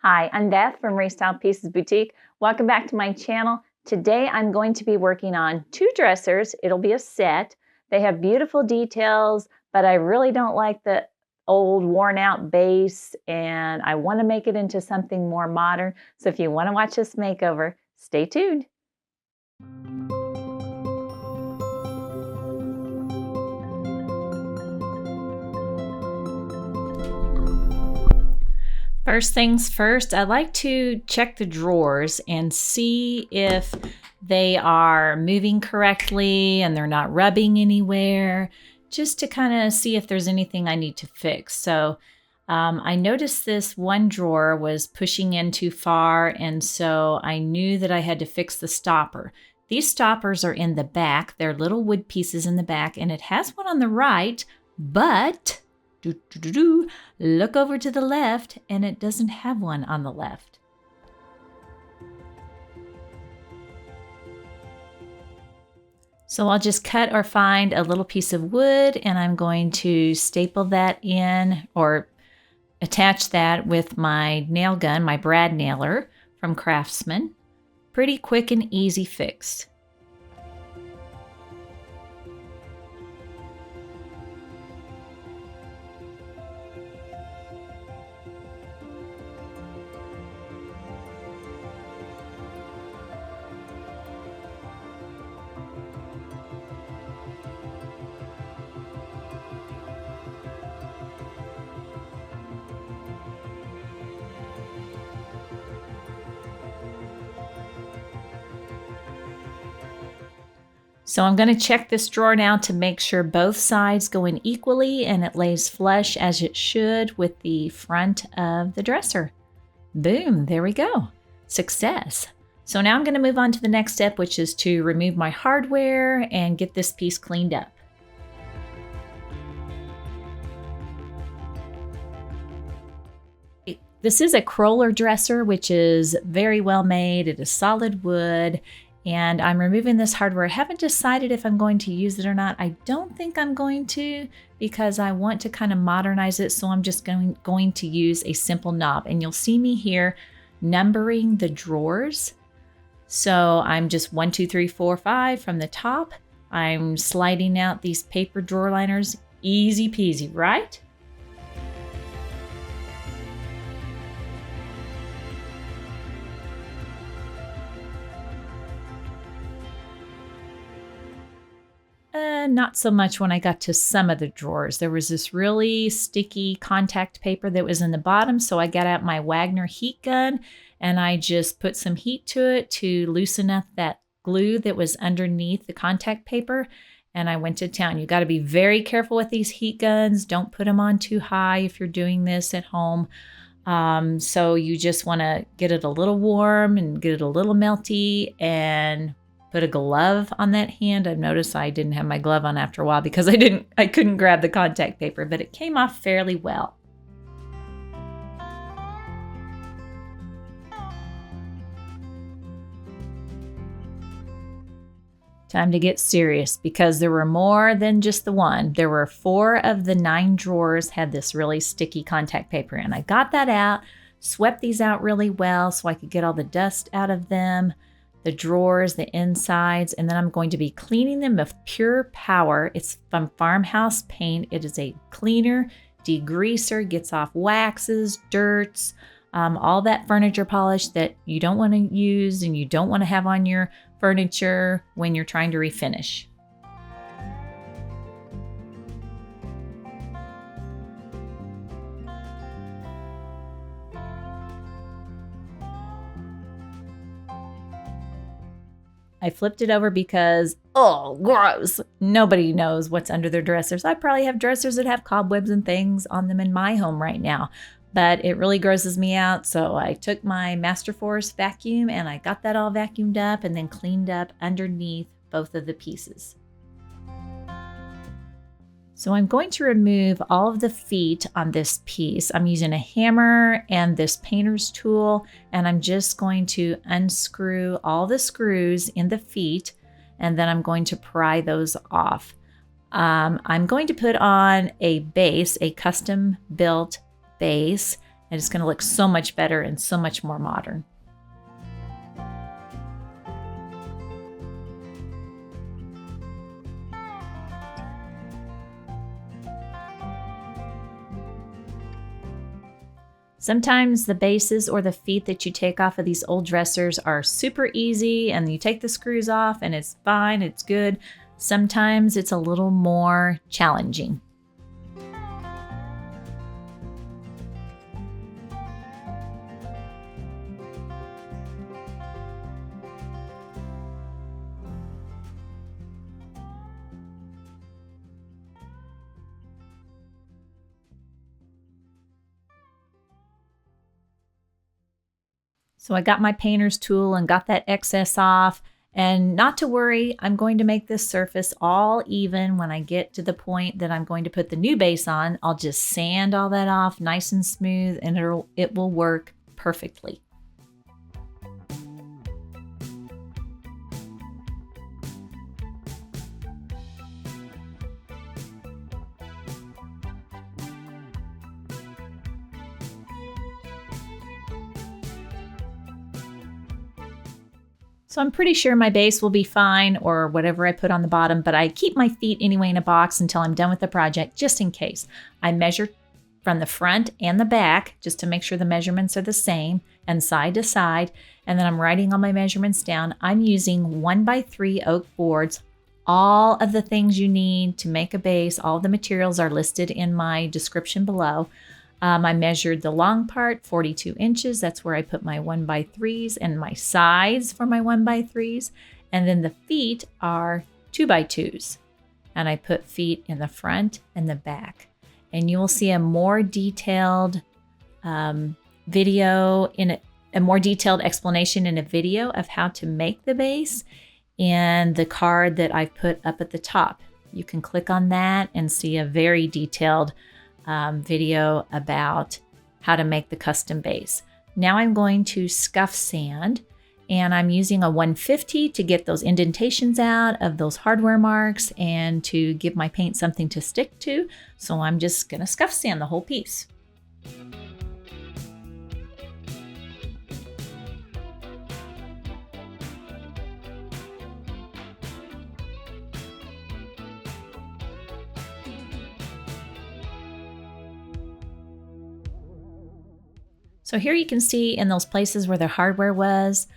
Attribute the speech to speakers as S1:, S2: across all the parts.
S1: Hi, I'm Beth from Restyled Pieces Boutique. Welcome back to my channel. Today I'm going to be working on two dressers. It'll be a set. They have beautiful details, but I really don't like the old worn out base and I want to make it into something more modern. So if you want to watch this makeover, stay tuned. First things first, I like to check the drawers and see if they are moving correctly and they're not rubbing anywhere, just to kind of see if there's anything I need to fix. So I noticed this one drawer was pushing in too far, and so I knew that I had to fix the stopper. These stoppers are in the back. They're little wood pieces in the back, and it has one on the right, but look over to the left and it doesn't have one on the left. So I'll just cut or find a little piece of wood and I'm going to staple that in or attach that with my nail gun, my brad nailer from Craftsman. Pretty quick and easy fix. So I'm going to check this drawer now to make sure both sides go in equally and it lays flush as it should with the front of the dresser. Boom, there we go. Success. So now I'm going to move on to the next step, which is to remove my hardware and get this piece cleaned up. This is a Kroehler dresser, which is very well made. It is solid wood. And I'm removing this hardware. I haven't decided if I'm going to use it or not. I don't think I'm going to because I want to kind of modernize it. So I'm just going to use a simple knob. And you'll see me here numbering the drawers. So I'm just 1, 2, 3, 4, 5 from the top. I'm sliding out these paper drawer liners. Easy peasy, right? Not so much when I got to some of the drawers. There was this really sticky contact paper that was in the bottom, so I got out my Wagner heat gun and I just put some heat to it to loosen up that glue that was underneath the contact paper, and I went to town. You got to be very careful with these heat guns. Don't put them on too high if you're doing this at home. So you just want to get it a little warm and get it a little melty and put a glove on that hand. I've noticed I didn't have my glove on after a while because I couldn't grab the contact paper, but it came off fairly well. Time to get serious because there were more than just the one. There were 4 of the 9 drawers had this really sticky contact paper, and I got that out, swept these out really well so I could get all the dust out of them, the drawers, the insides, and then I'm going to be cleaning them with Pure Power. It's from Farmhouse paint. It is a cleaner, degreaser, gets off waxes, dirts, all that furniture polish that you don't want to use and you don't want to have on your furniture when you're trying to refinish. I flipped it over because, oh, gross. Nobody knows what's under their dressers. I probably have dressers that have cobwebs and things on them in my home right now, but it really grosses me out. So I took my Masterforce vacuum and I got that all vacuumed up and then cleaned up underneath both of the pieces. So I'm going to remove all of the feet on this piece. I'm using a hammer and this painter's tool, and I'm just going to unscrew all the screws in the feet, and then I'm going to pry those off. I'm going to put on a base, a custom built base, And it's going to look so much better and so much more modern. Sometimes the bases or the feet that you take off of these old dressers are super easy and you take the screws off and it's fine, it's good. Sometimes it's a little more challenging. So I got my painter's tool and got that excess off. And not to worry, I'm going to make this surface all even when I get to the point that I'm going to put the new base on. I'll just sand all that off nice and smooth and it will work perfectly. So I'm pretty sure my base will be fine or whatever I put on the bottom, but I keep my feet anyway in a box until I'm done with the project, just in case. I measure from the front and the back just to make sure the measurements are the same and side to side. And then I'm writing all my measurements down. I'm using 1x3 oak boards. All of the things you need to make a base, all the materials are listed in my description below. I measured the long part, 42 inches. That's where I put my 1x3s and my sides for my 1x3s. And then the feet are 2x2s. And I put feet in the front and the back. And you will see a more detailed video in a more detailed explanation in a video of how to make the base in the card that I've put up at the top. You can click on that and see a very detailed video about how to make the custom base. Now I'm going to scuff sand, and I'm using a 150 to get those indentations out of those hardware marks and to give my paint something to stick to. So I'm just going to scuff sand the whole piece. So here you can see in those places where the hardware was,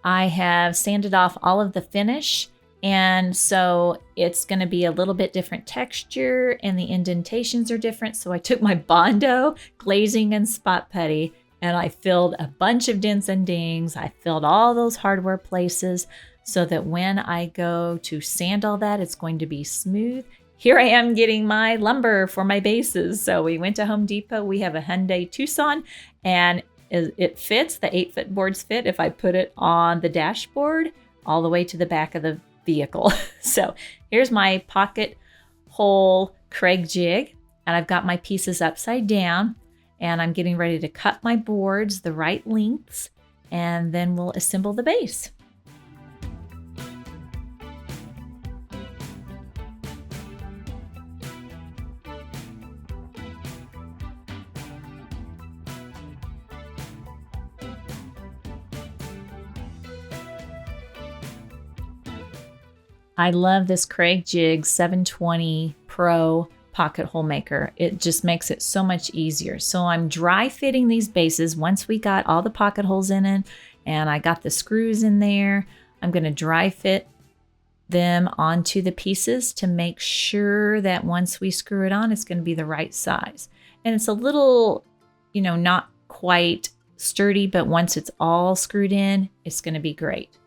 S1: I have sanded off all of the finish. And so it's going to be a little bit different texture and the indentations are different. So I took my Bondo glazing and spot putty and I filled a bunch of dents and dings. I filled all those hardware places so that when I go to sand all that, it's going to be smooth. Here I am getting my lumber for my bases. So we went to Home Depot. We have a Hyundai Tucson and it fits. The 8-foot boards fit if I put it on the dashboard all the way to the back of the vehicle. So here's my pocket hole Kreg jig, and I've got my pieces upside down, and I'm getting ready to cut my boards the right lengths, and then we'll assemble the base. I love this Kreg Jig 720 Pro pocket hole maker. It just makes it so much easier. So I'm dry fitting these bases once we got all the pocket holes in it and I got the screws in there. I'm going to dry fit them onto the pieces to make sure that once we screw it on, it's going to be the right size. And it's a little, not quite sturdy, but once it's all screwed in, it's going to be great.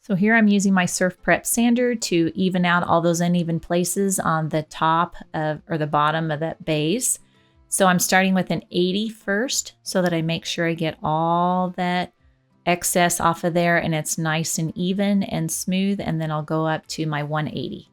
S1: So here I'm using my Surf Prep sander to even out all those uneven places on the top of or the bottom of that base. So I'm starting with an 80 first so that I make sure I get all that excess off of there and it's nice and even and smooth, and then I'll go up to my 180.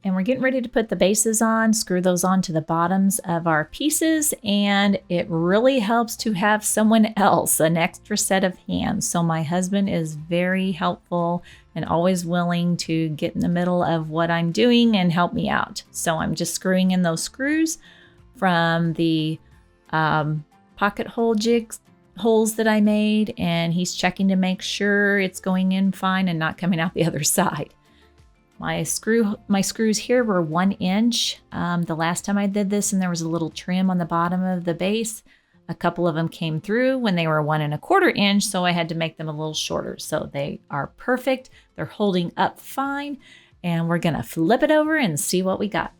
S1: And we're getting ready to put the bases on, screw those onto the bottoms of our pieces, and it really helps to have someone else, an extra set of hands. So my husband is very helpful and always willing to get in the middle of what I'm doing and help me out. So I'm just screwing in those screws from the pocket hole holes that I made, and he's checking to make sure it's going in fine and not coming out the other side. My screws here were 1 inch. The last time I did this, and there was a little trim on the bottom of the base. A couple of them came through when they were 1 1/4 inch, so I had to make them a little shorter. So they are perfect. They're holding up fine, and we're gonna flip it over and see what we got.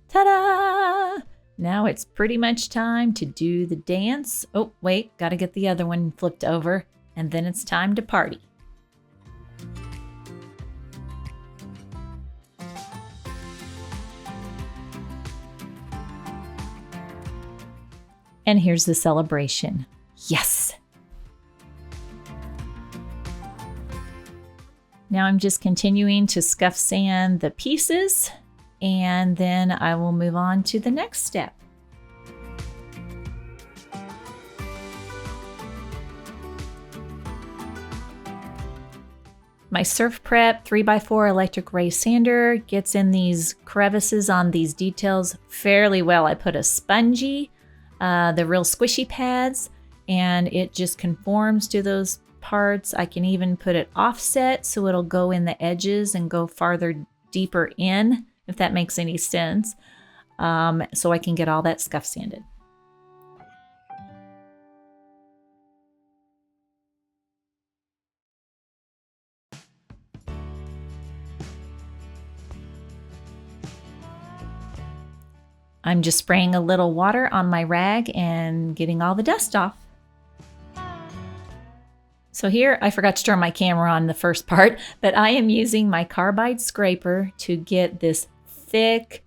S1: Ta-da! Now it's pretty much time to do the dance. Oh, wait, gotta get the other one flipped over, and then it's time to party. And here's the celebration. Yes! Now I'm just continuing to scuff sand the pieces, and then I will move on to the next step. My Surf Prep 3x4 electric ray sander gets in these crevices on these details fairly well. I put a spongy, the real squishy pads, and it just conforms to those parts. I can even put it offset so it'll go in the edges and go farther deeper in, if that makes any sense, so I can get all that scuff sanded. I'm just spraying a little water on my rag and getting all the dust off. So here, I forgot to turn my camera on the first part, but I am using my carbide scraper to get this thick,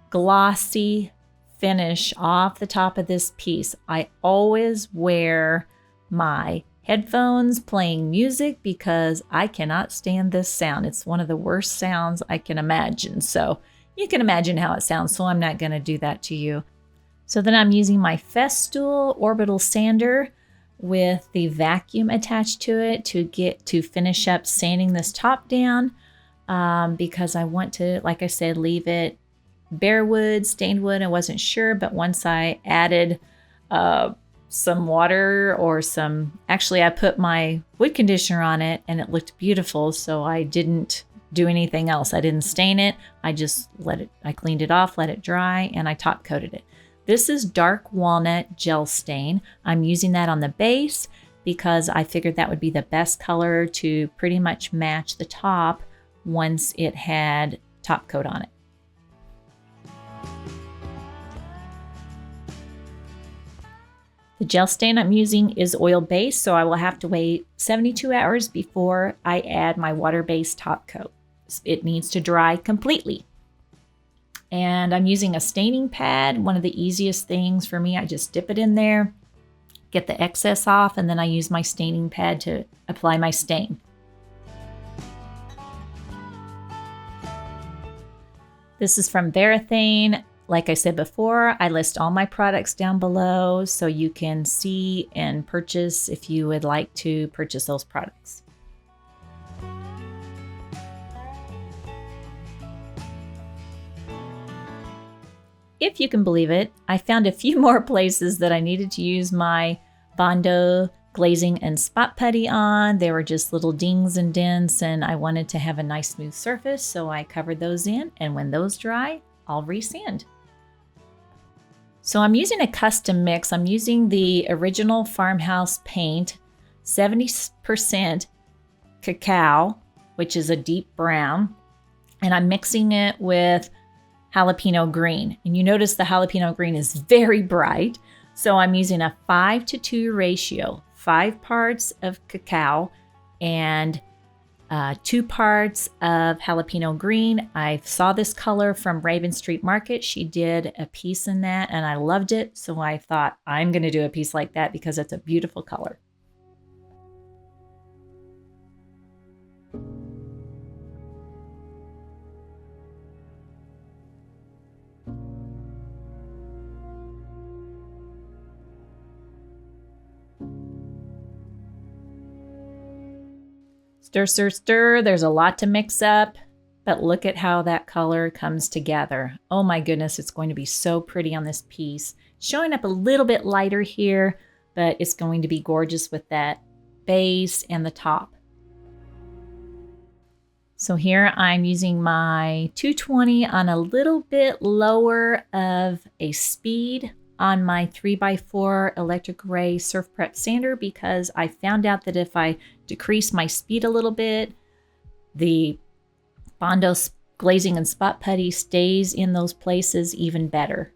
S1: glossy finish off the top of this piece. I always wear my headphones playing music because I cannot stand this sound. It's one of the worst sounds I can imagine. So you can imagine how it sounds, so I'm not going to do that to you. So then I'm using my Festool orbital sander with the vacuum attached to it to finish up sanding this top down, because I want to, like I said, leave it bare wood, stained wood. I wasn't sure, but once I added some water or actually I put my wood conditioner on it and it looked beautiful, so I didn't do anything else. I didn't stain it. I just I cleaned it off, let it dry, and I top coated it. This is dark walnut gel stain. I'm using that on the base because I figured that would be the best color to pretty much match the top once it had top coat on it. The gel stain I'm using is oil-based, so I will have to wait 72 hours before I add my water-based top coat. It needs to dry completely. And I'm using a staining pad, one of the easiest things for me. I just dip it in there, get the excess off, and then I use my staining pad to apply my stain. This is from Varathane. Like I said before, I list all my products down below so you can see and purchase if you would like to purchase those products. If you can believe it, I found a few more places that I needed to use my Bondo glazing and spot putty on. There were just little dings and dents, and I wanted to have a nice smooth surface, so I covered those in, and when those dry, I'll resand. So I'm using a custom mix. I'm using the original Farmhouse paint, 70% cacao, which is a deep brown, and I'm mixing it with jalapeno green. And you notice the jalapeno green is very bright. So I'm using a 5:2 ratio, 5 parts of cacao and 2 parts of jalapeno green. I saw this color from Raven Street Market. She did a piece in that and I loved it. So I thought I'm going to do a piece like that because it's a beautiful color. Stir, stir, stir. There's a lot to mix up, but look at how that color comes together. Oh my goodness, it's going to be so pretty on this piece. Showing up a little bit lighter here, but it's going to be gorgeous with that base and the top. So here I'm using my 220 on a little bit lower of a speed on my 3x4 electric ray surf prep sander because I found out that if I decrease my speed a little bit, the Bondo glazing and spot putty stays in those places even better.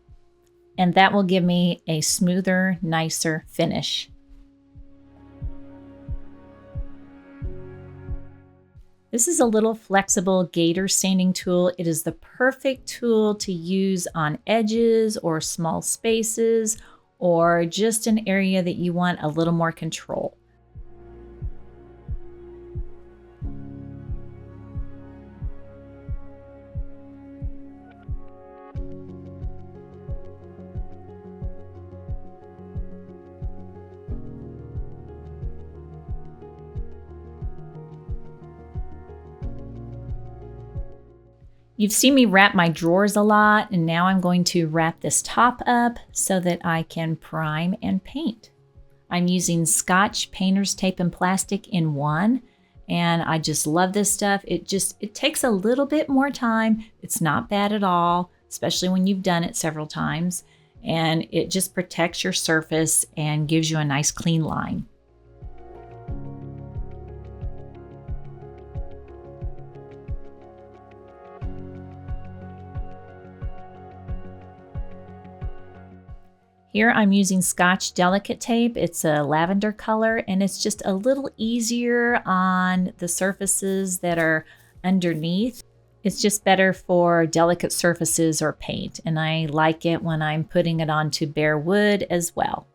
S1: And that will give me a smoother, nicer finish. This is a little flexible gator sanding tool. It is the perfect tool to use on edges or small spaces or just an area that you want a little more control. You've seen me wrap my drawers a lot, and now I'm going to wrap this top up so that I can prime and paint. I'm using Scotch painter's tape and plastic in one, and I just love this stuff. It takes a little bit more time. It's not bad at all, especially when you've done it several times, and it just protects your surface and gives you a nice clean line. Here I'm using Scotch Delicate Tape. It's a lavender color and it's just a little easier on the surfaces that are underneath. It's just better for delicate surfaces or paint, and I like it when I'm putting it onto bare wood as well.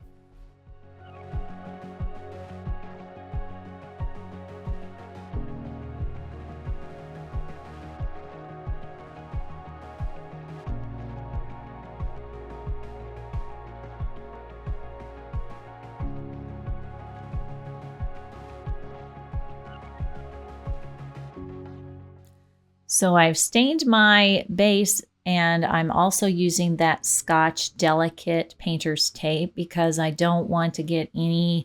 S1: So I've stained my base and I'm also using that Scotch Delicate Painter's Tape because I don't want to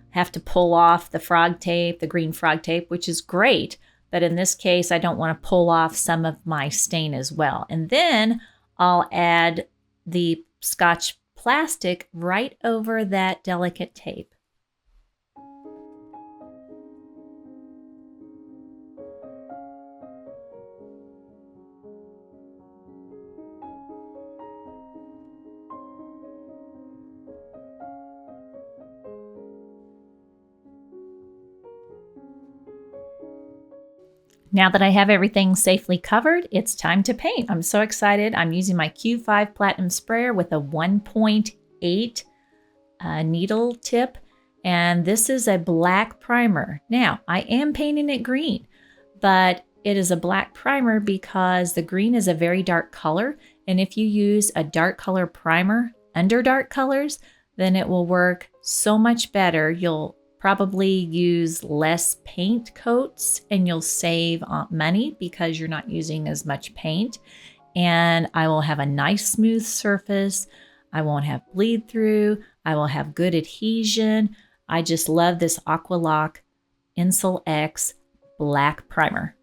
S1: have to pull off the frog tape, the green frog tape, which is great. But in this case, I don't want to pull off some of my stain as well. And then I'll add the Scotch plastic right over that delicate tape. Now that I have everything safely covered, it's time to paint. I'm so excited. I'm using my Q5 Platinum Sprayer with a 1.8 needle tip, and this is a black primer. Now, I am painting it green, but it is a black primer because the green is a very dark color, and if you use a dark color primer under dark colors, then it will work so much better. You'll probably use less paint coats and you'll save money because you're not using as much paint. And I will have a nice smooth surface. I won't have bleed through. I will have good adhesion. I just love this Aqualock Insul X black primer.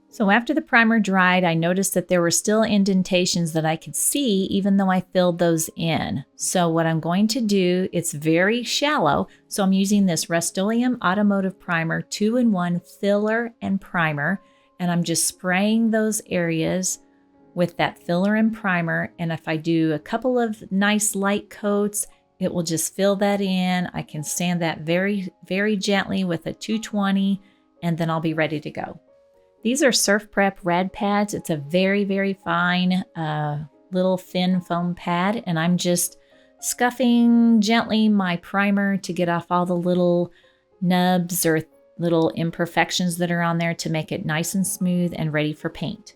S1: So after the primer dried, I noticed that there were still indentations that I could see even though I filled those in. So what I'm going to do, it's very shallow, so I'm using this Rust-Oleum Automotive Primer 2-in-1 filler and primer, and I'm just spraying those areas with that filler and primer. And if I do a couple of nice light coats it will just fill that in. I can sand that very, very gently with a 220, and then I'll be ready to go. These are Surf Prep rad pads. It's a very, very fine little thin foam pad, and I'm just scuffing gently my primer to get off all the little nubs or little imperfections that are on there to make it nice and smooth and ready for paint.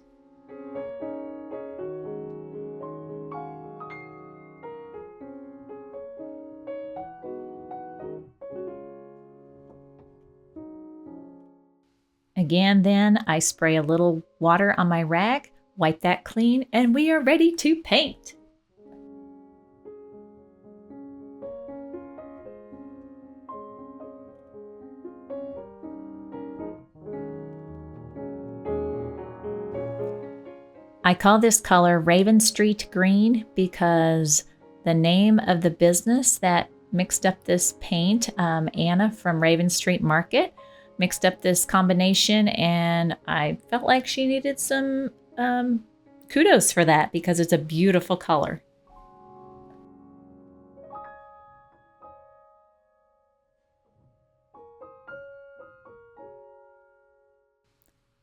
S1: Again, then I spray a little water on my rag, wipe that clean, and we are ready to paint. I call this color Raven Street Green because the name of the business that mixed up this paint, Anna from Raven Street Market, mixed up this combination, and I felt like she needed some kudos for that because it's a beautiful color.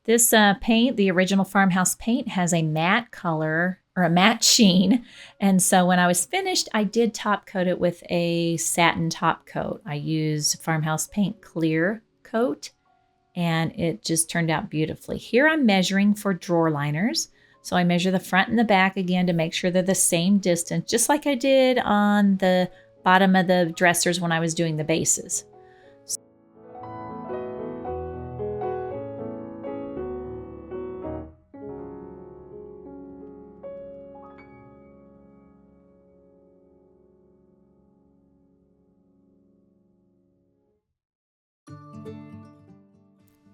S1: This paint, the original Farmhouse paint, has a matte color or a matte sheen. And so when I was finished, I did top coat it with a satin top coat. I used Farmhouse paint clear coat, and it just turned out beautifully. Here I'm measuring for drawer liners. So I measure the front and the back again to make sure they're the same distance, just like I did on the bottom of the dressers when I was doing the bases.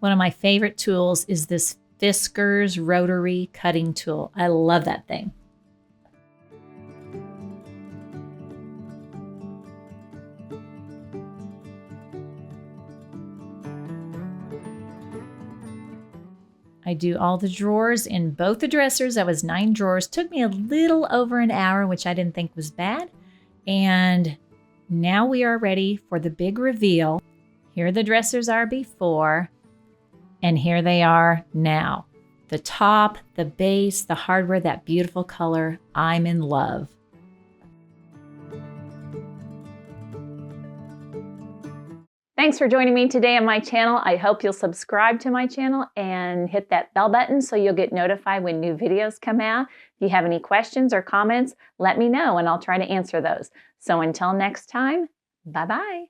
S1: One of my favorite tools is this Fiskars rotary cutting tool. I love that thing. I do all the drawers in both the dressers. That was 9 drawers. Took me a little over an hour, which I didn't think was bad. And now we are ready for the big reveal. Here the dressers are before, and here they are now. The top, the base, the hardware, that beautiful color. I'm in love. Thanks for joining me today on my channel. I hope you'll subscribe to my channel and hit that bell button so you'll get notified when new videos come out. If you have any questions or comments, let me know and I'll try to answer those. So until next time, bye-bye.